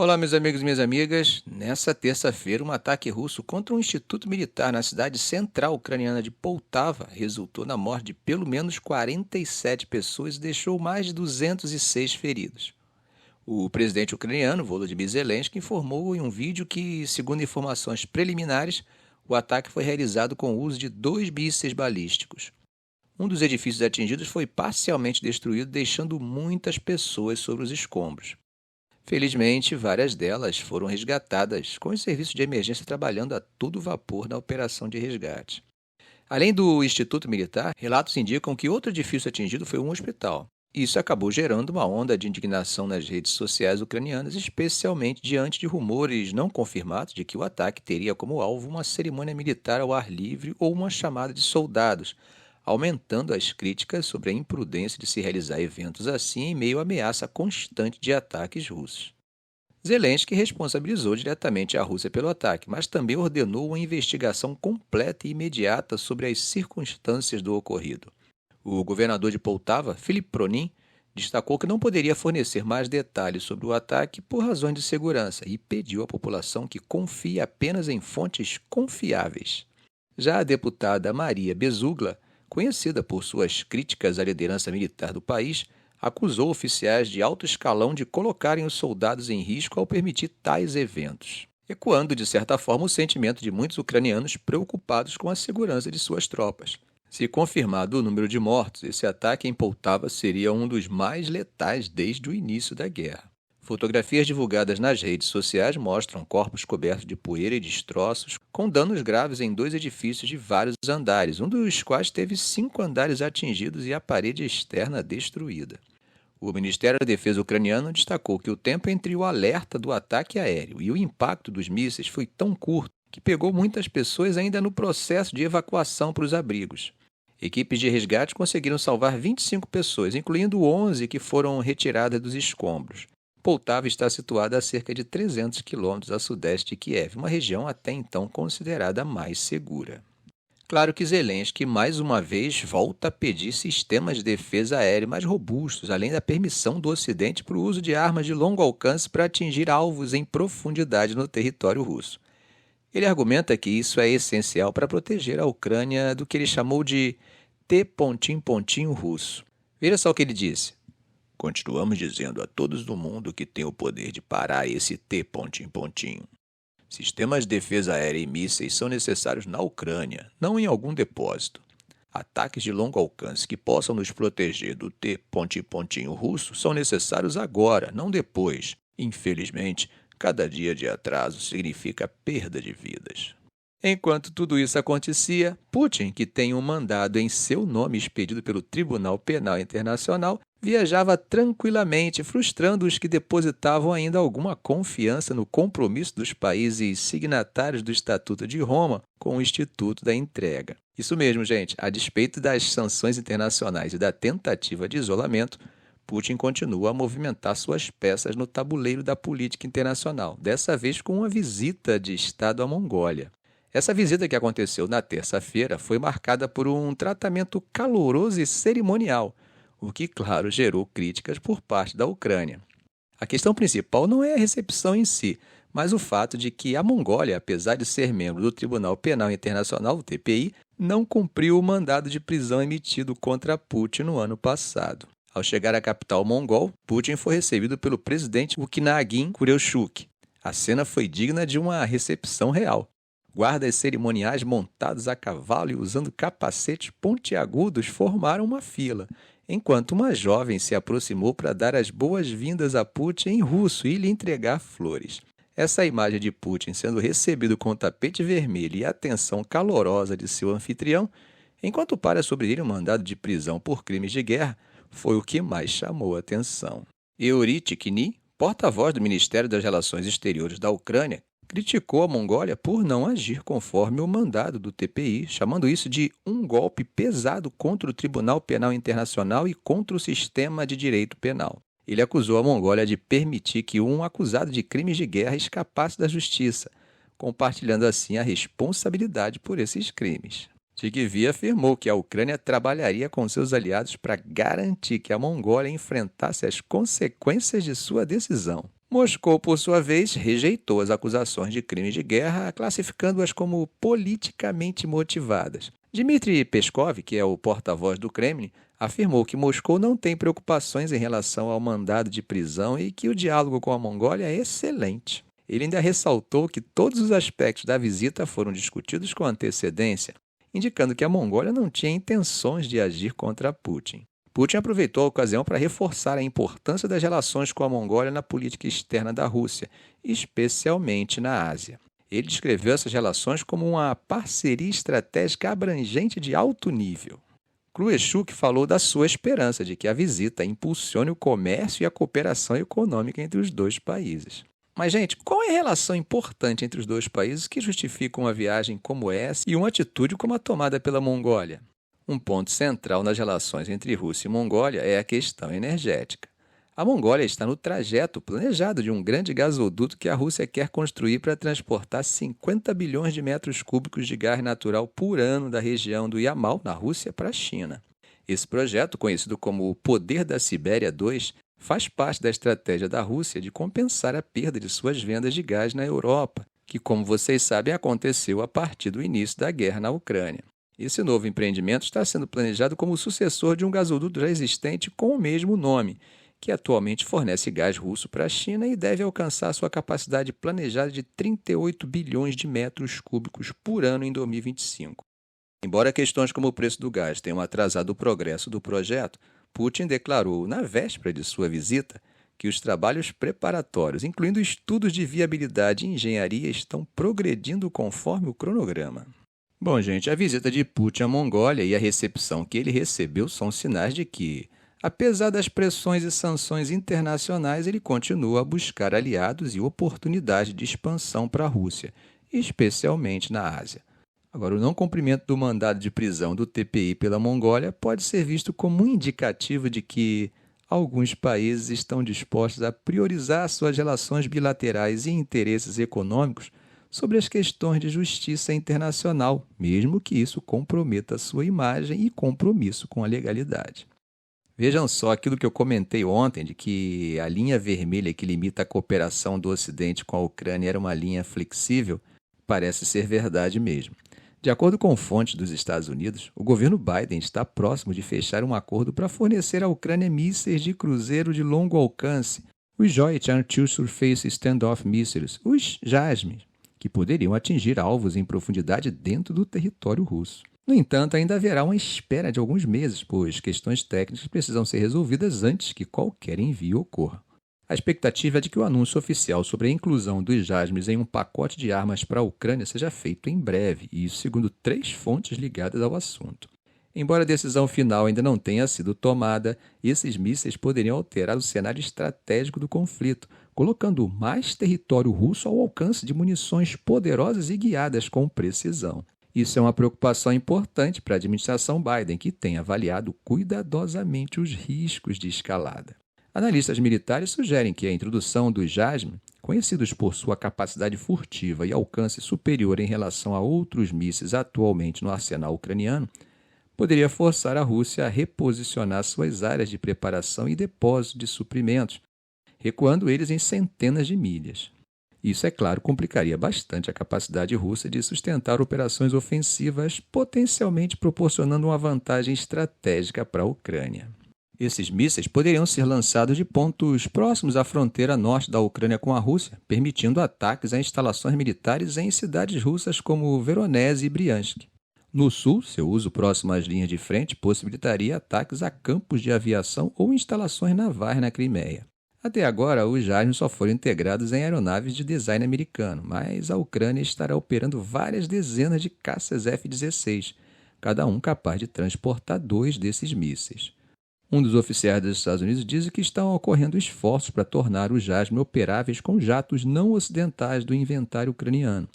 Olá, meus amigos e minhas amigas. Nessa terça-feira, um ataque russo contra um instituto militar na cidade central ucraniana de Poltava resultou na morte de pelo menos 47 pessoas e deixou mais de 206 feridos. O presidente ucraniano, Volodymyr Zelensky, informou em um vídeo que, segundo informações preliminares, o ataque foi realizado com o uso de 2 mísseis balísticos. Um dos edifícios atingidos foi parcialmente destruído, deixando muitas pessoas sobre os escombros. Felizmente, várias delas foram resgatadas, com os serviços de emergência trabalhando a todo vapor na operação de resgate. Além do Instituto Militar, relatos indicam que outro edifício atingido foi um hospital. Isso acabou gerando uma onda de indignação nas redes sociais ucranianas, especialmente diante de rumores não confirmados de que o ataque teria como alvo uma cerimônia militar ao ar livre ou uma chamada de soldados, aumentando as críticas sobre a imprudência de se realizar eventos assim em meio à ameaça constante de ataques russos. Zelensky responsabilizou diretamente a Rússia pelo ataque, mas também ordenou uma investigação completa e imediata sobre as circunstâncias do ocorrido. O governador de Poltava, Filip Pronin, destacou que não poderia fornecer mais detalhes sobre o ataque por razões de segurança e pediu à população que confie apenas em fontes confiáveis. Já a deputada Maria Bezugla, conhecida por suas críticas à liderança militar do país, acusou oficiais de alto escalão de colocarem os soldados em risco ao permitir tais eventos, ecoando de certa forma o sentimento de muitos ucranianos preocupados com a segurança de suas tropas. Se confirmado o número de mortos, esse ataque em Poltava seria um dos mais letais desde o início da guerra. Fotografias divulgadas nas redes sociais mostram corpos cobertos de poeira e destroços, com danos graves em 2 edifícios de vários andares, um dos quais teve 5 andares atingidos e a parede externa destruída. O Ministério da Defesa ucraniano destacou que o tempo entre o alerta do ataque aéreo e o impacto dos mísseis foi tão curto que pegou muitas pessoas ainda no processo de evacuação para os abrigos. Equipes de resgate conseguiram salvar 25 pessoas, incluindo 11 que foram retiradas dos escombros. Poltava está situada a cerca de 300 quilômetros a sudeste de Kiev, uma região até então considerada mais segura. Claro que Zelensky, mais uma vez, volta a pedir sistemas de defesa aérea mais robustos, além da permissão do Ocidente para o uso de armas de longo alcance para atingir alvos em profundidade no território russo. Ele argumenta que isso é essencial para proteger a Ucrânia do que ele chamou de T-russo. Veja só o que ele disse. Continuamos dizendo a todos no mundo que tem o poder de parar esse T. Sistemas de defesa aérea e mísseis são necessários na Ucrânia, não em algum depósito. Ataques de longo alcance que possam nos proteger do T. russo são necessários agora, não depois. Infelizmente, cada dia de atraso significa perda de vidas. Enquanto tudo isso acontecia, Putin, que tem um mandado em seu nome expedido pelo Tribunal Penal Internacional, viajava tranquilamente, frustrando os que depositavam ainda alguma confiança no compromisso dos países signatários do Estatuto de Roma com o Instituto da Entrega. Isso mesmo, gente. A despeito das sanções internacionais e da tentativa de isolamento, Putin continua a movimentar suas peças no tabuleiro da política internacional, dessa vez com uma visita de Estado à Mongólia. Essa visita que aconteceu na terça-feira foi marcada por um tratamento caloroso e cerimonial, o que, claro, gerou críticas por parte da Ucrânia. A questão principal não é a recepção em si, mas o fato de que a Mongólia, apesar de ser membro do Tribunal Penal Internacional, o TPI, não cumpriu o mandado de prisão emitido contra Putin no ano passado. Ao chegar à capital mongol, Putin foi recebido pelo presidente Ukhnagin Khurelchuk. A cena foi digna de uma recepção real. Guardas cerimoniais montados a cavalo e usando capacetes pontiagudos formaram uma fila, enquanto uma jovem se aproximou para dar as boas-vindas a Putin em russo e lhe entregar flores. Essa imagem de Putin sendo recebido com tapete vermelho e a atenção calorosa de seu anfitrião, enquanto para sobre ele um mandado de prisão por crimes de guerra, foi o que mais chamou a atenção. Yuri Tikhny, porta-voz do Ministério das Relações Exteriores da Ucrânia, criticou a Mongólia por não agir conforme o mandado do TPI, chamando isso de um golpe pesado contra o Tribunal Penal Internacional e contra o sistema de direito penal. Ele acusou a Mongólia de permitir que um acusado de crimes de guerra escapasse da justiça, compartilhando assim a responsabilidade por esses crimes. Tikvi afirmou que a Ucrânia trabalharia com seus aliados para garantir que a Mongólia enfrentasse as consequências de sua decisão. Moscou, por sua vez, rejeitou as acusações de crimes de guerra, classificando-as como politicamente motivadas. Dmitry Peskov, que é o porta-voz do Kremlin, afirmou que Moscou não tem preocupações em relação ao mandado de prisão e que o diálogo com a Mongólia é excelente. Ele ainda ressaltou que todos os aspectos da visita foram discutidos com antecedência, indicando que a Mongólia não tinha intenções de agir contra Putin. Putin aproveitou a ocasião para reforçar a importância das relações com a Mongólia na política externa da Rússia, especialmente na Ásia. Ele descreveu essas relações como uma parceria estratégica abrangente de alto nível. Khrushchev falou da sua esperança de que a visita impulsione o comércio e a cooperação econômica entre os dois países. Mas, gente, qual é a relação importante entre os dois países que justifica uma viagem como essa e uma atitude como a tomada pela Mongólia? Um ponto central nas relações entre Rússia e Mongólia é a questão energética. A Mongólia está no trajeto planejado de um grande gasoduto que a Rússia quer construir para transportar 50 bilhões de metros cúbicos de gás natural por ano da região do Yamal, na Rússia, para a China. Esse projeto, conhecido como o Poder da Sibéria 2, faz parte da estratégia da Rússia de compensar a perda de suas vendas de gás na Europa, que, como vocês sabem, aconteceu a partir do início da guerra na Ucrânia. Esse novo empreendimento está sendo planejado como o sucessor de um gasoduto já existente com o mesmo nome, que atualmente fornece gás russo para a China e deve alcançar sua capacidade planejada de 38 bilhões de metros cúbicos por ano em 2025. Embora questões como o preço do gás tenham atrasado o progresso do projeto, Putin declarou, na véspera de sua visita, que os trabalhos preparatórios, incluindo estudos de viabilidade e engenharia, estão progredindo conforme o cronograma. Bom, gente, a visita de Putin à Mongólia e a recepção que ele recebeu são sinais de que, apesar das pressões e sanções internacionais, ele continua a buscar aliados e oportunidades de expansão para a Rússia, especialmente na Ásia. Agora, o não cumprimento do mandado de prisão do TPI pela Mongólia pode ser visto como um indicativo de que alguns países estão dispostos a priorizar suas relações bilaterais e interesses econômicos sobre as questões de justiça internacional, mesmo que isso comprometa sua imagem e compromisso com a legalidade. Vejam só aquilo que eu comentei ontem, de que a linha vermelha que limita a cooperação do Ocidente com a Ucrânia era uma linha flexível, parece ser verdade mesmo. De acordo com fontes dos Estados Unidos, o governo Biden está próximo de fechar um acordo para fornecer à Ucrânia mísseis de cruzeiro de longo alcance, os Joint Anti-Surface Standoff Missiles, os JASM, que poderiam atingir alvos em profundidade dentro do território russo. No entanto, ainda haverá uma espera de alguns meses, pois questões técnicas precisam ser resolvidas antes que qualquer envio ocorra. A expectativa é de que o anúncio oficial sobre a inclusão dos JASMs em um pacote de armas para a Ucrânia seja feito em breve, e isso segundo 3 fontes ligadas ao assunto. Embora a decisão final ainda não tenha sido tomada, esses mísseis poderiam alterar o cenário estratégico do conflito, colocando mais território russo ao alcance de munições poderosas e guiadas com precisão. Isso é uma preocupação importante para a administração Biden, que tem avaliado cuidadosamente os riscos de escalada. Analistas militares sugerem que a introdução dos JASM, conhecidos por sua capacidade furtiva e alcance superior em relação a outros mísseis atualmente no arsenal ucraniano, poderia forçar a Rússia a reposicionar suas áreas de preparação e depósito de suprimentos, recuando eles em centenas de milhas. Isso, é claro, complicaria bastante a capacidade russa de sustentar operações ofensivas, potencialmente proporcionando uma vantagem estratégica para a Ucrânia. Esses mísseis poderiam ser lançados de pontos próximos à fronteira norte da Ucrânia com a Rússia, permitindo ataques a instalações militares em cidades russas como Voronezh e Briansk. No sul, seu uso próximo às linhas de frente possibilitaria ataques a campos de aviação ou instalações navais na Crimeia. Até agora, os JASM só foram integrados em aeronaves de design americano, mas a Ucrânia estará operando várias dezenas de caças F-16, cada um capaz de transportar 2 desses mísseis. Um dos oficiais dos Estados Unidos diz que estão ocorrendo esforços para tornar os JASM operáveis com jatos não ocidentais do inventário ucraniano,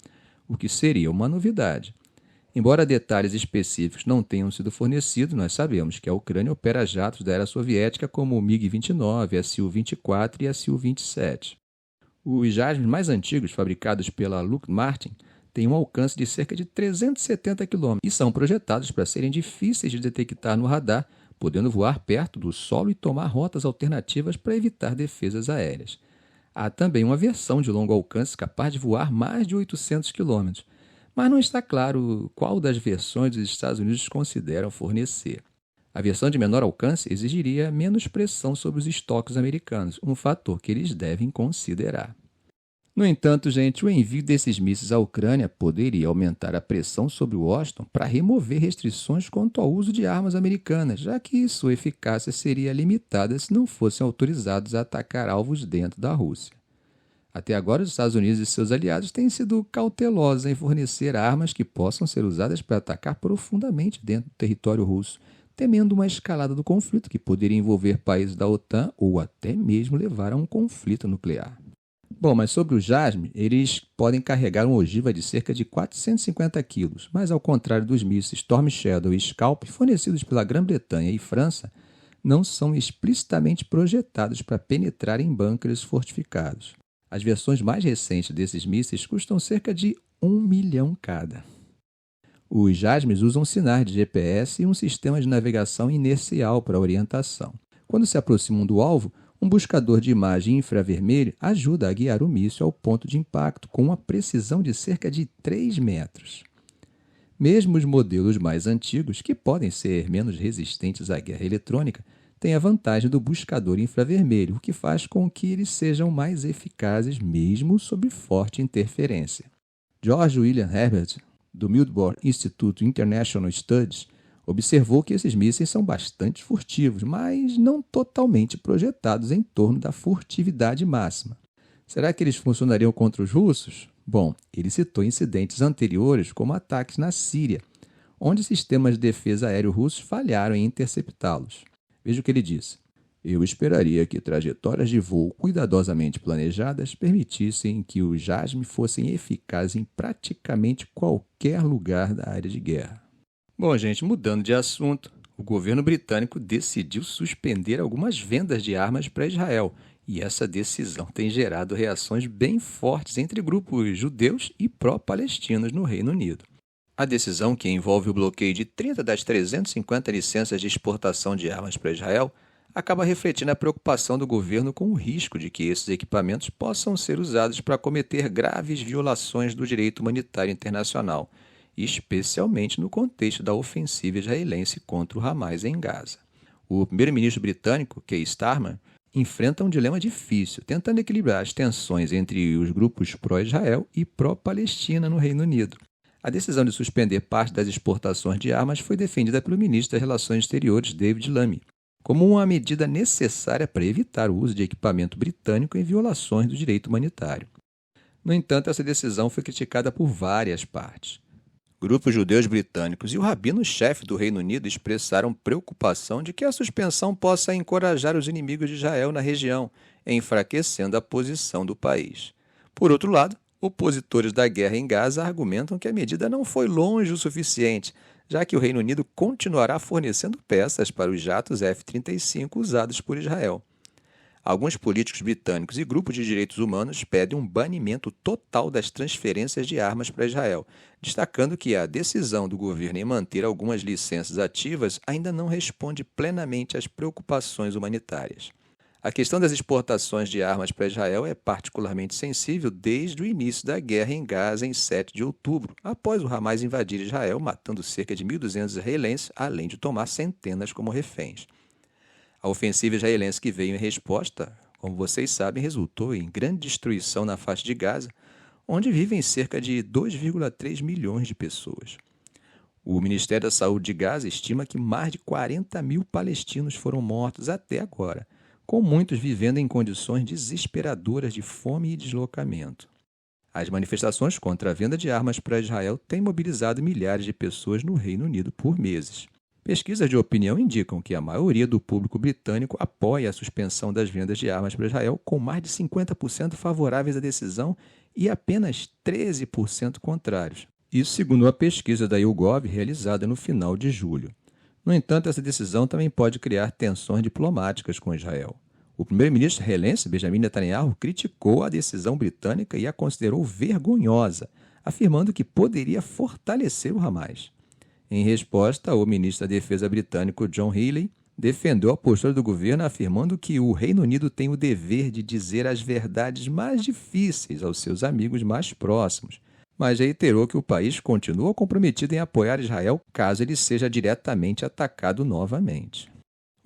o que seria uma novidade. Embora detalhes específicos não tenham sido fornecidos, nós sabemos que a Ucrânia opera jatos da era soviética como o MiG-29, a Su-24 e a Su-27. Os JASM mais antigos, fabricados pela Lockheed Martin, têm um alcance de cerca de 370 km e são projetados para serem difíceis de detectar no radar, podendo voar perto do solo e tomar rotas alternativas para evitar defesas aéreas. Há também uma versão de longo alcance capaz de voar mais de 800 quilômetros, mas não está claro qual das versões os Estados Unidos consideram fornecer. A versão de menor alcance exigiria menos pressão sobre os estoques americanos, um fator que eles devem considerar. No entanto, gente, o envio desses mísseis à Ucrânia poderia aumentar a pressão sobre Washington para remover restrições quanto ao uso de armas americanas, já que sua eficácia seria limitada se não fossem autorizados a atacar alvos dentro da Rússia. Até agora, os Estados Unidos e seus aliados têm sido cautelosos em fornecer armas que possam ser usadas para atacar profundamente dentro do território russo, temendo uma escalada do conflito que poderia envolver países da OTAN ou até mesmo levar a um conflito nuclear. Bom, mas sobre o JASM, eles podem carregar uma ogiva de cerca de 450 quilos, mas ao contrário dos mísseis Storm Shadow e Scalp fornecidos pela Grã-Bretanha e França, não são explicitamente projetados para penetrar em bunkers fortificados. As versões mais recentes desses mísseis custam cerca de 1 milhão cada. Os JASMs usam sinais de GPS e um sistema de navegação inercial para orientação. Quando se aproximam do alvo, um buscador de imagem infravermelho ajuda a guiar o míssil ao ponto de impacto com uma precisão de cerca de 3 metros. Mesmo os modelos mais antigos, que podem ser menos resistentes à guerra eletrônica, têm a vantagem do buscador infravermelho, o que faz com que eles sejam mais eficazes mesmo sob forte interferência. George William Herbert, do Milford Institute International Studies, observou que esses mísseis são bastante furtivos, mas não totalmente projetados em torno da furtividade máxima. Será que eles funcionariam contra os russos? Bom, ele citou incidentes anteriores como ataques na Síria, onde sistemas de defesa aéreo russos falharam em interceptá-los. Veja o que ele disse. Eu esperaria que trajetórias de voo cuidadosamente planejadas permitissem que os JASM fossem eficazes em praticamente qualquer lugar da área de guerra. Bom, gente, mudando de assunto, o governo britânico decidiu suspender algumas vendas de armas para Israel, e essa decisão tem gerado reações bem fortes entre grupos judeus e pró-palestinos no Reino Unido. A decisão, que envolve o bloqueio de 30 das 350 licenças de exportação de armas para Israel, acaba refletindo a preocupação do governo com o risco de que esses equipamentos possam ser usados para cometer graves violações do direito humanitário internacional, especialmente no contexto da ofensiva israelense contra o Hamas em Gaza. O primeiro-ministro britânico, Keir Starmer, enfrenta um dilema difícil, tentando equilibrar as tensões entre os grupos pró-Israel e pró-Palestina no Reino Unido. A decisão de suspender parte das exportações de armas foi defendida pelo ministro das Relações Exteriores, David Lammy, como uma medida necessária para evitar o uso de equipamento britânico em violações do direito humanitário. No entanto, essa decisão foi criticada por várias partes. Grupos judeus britânicos e o rabino-chefe do Reino Unido expressaram preocupação de que a suspensão possa encorajar os inimigos de Israel na região, enfraquecendo a posição do país. Por outro lado, opositores da guerra em Gaza argumentam que a medida não foi longe o suficiente, já que o Reino Unido continuará fornecendo peças para os jatos F-35 usados por Israel. Alguns políticos britânicos e grupos de direitos humanos pedem um banimento total das transferências de armas para Israel, destacando que a decisão do governo em manter algumas licenças ativas ainda não responde plenamente às preocupações humanitárias. A questão das exportações de armas para Israel é particularmente sensível desde o início da guerra em Gaza em 7 de outubro, após o Hamas invadir Israel, matando cerca de 1.200 israelenses, além de tomar centenas como reféns. A ofensiva israelense que veio em resposta, como vocês sabem, resultou em grande destruição na faixa de Gaza, onde vivem cerca de 2,3 milhões de pessoas. O Ministério da Saúde de Gaza estima que mais de 40 mil palestinos foram mortos até agora, com muitos vivendo em condições desesperadoras de fome e deslocamento. As manifestações contra a venda de armas para Israel têm mobilizado milhares de pessoas no Reino Unido por meses. Pesquisas de opinião indicam que a maioria do público britânico apoia a suspensão das vendas de armas para Israel, com mais de 50% favoráveis à decisão e apenas 13% contrários. Isso segundo uma pesquisa da YouGov realizada no final de julho. No entanto, essa decisão também pode criar tensões diplomáticas com Israel. O primeiro-ministro israelense, Benjamin Netanyahu, criticou a decisão britânica e a considerou vergonhosa, afirmando que poderia fortalecer o Hamas. Em resposta, o ministro da Defesa britânico John Healey defendeu a postura do governo afirmando que o Reino Unido tem o dever de dizer as verdades mais difíceis aos seus amigos mais próximos, mas reiterou que o país continua comprometido em apoiar Israel caso ele seja diretamente atacado novamente.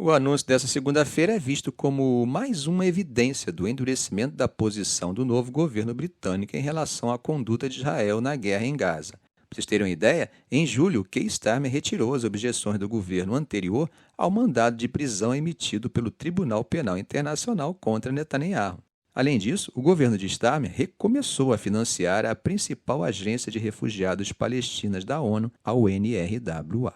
O anúncio dessa segunda-feira é visto como mais uma evidência do endurecimento da posição do novo governo britânico em relação à conduta de Israel na guerra em Gaza. Para vocês terem uma ideia, em julho, Keir Starmer retirou as objeções do governo anterior ao mandado de prisão emitido pelo Tribunal Penal Internacional contra Netanyahu. Além disso, o governo de Starmer recomeçou a financiar a principal agência de refugiados palestinas da ONU, a UNRWA.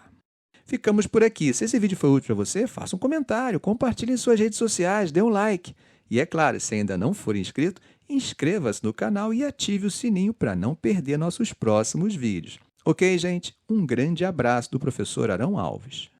Ficamos por aqui. Se esse vídeo foi útil para você, faça um comentário, compartilhe em suas redes sociais, dê um like. E é claro, se ainda não for inscrito, inscreva-se no canal e ative o sininho para não perder nossos próximos vídeos. Ok, gente? Um grande abraço do professor Arão Alves.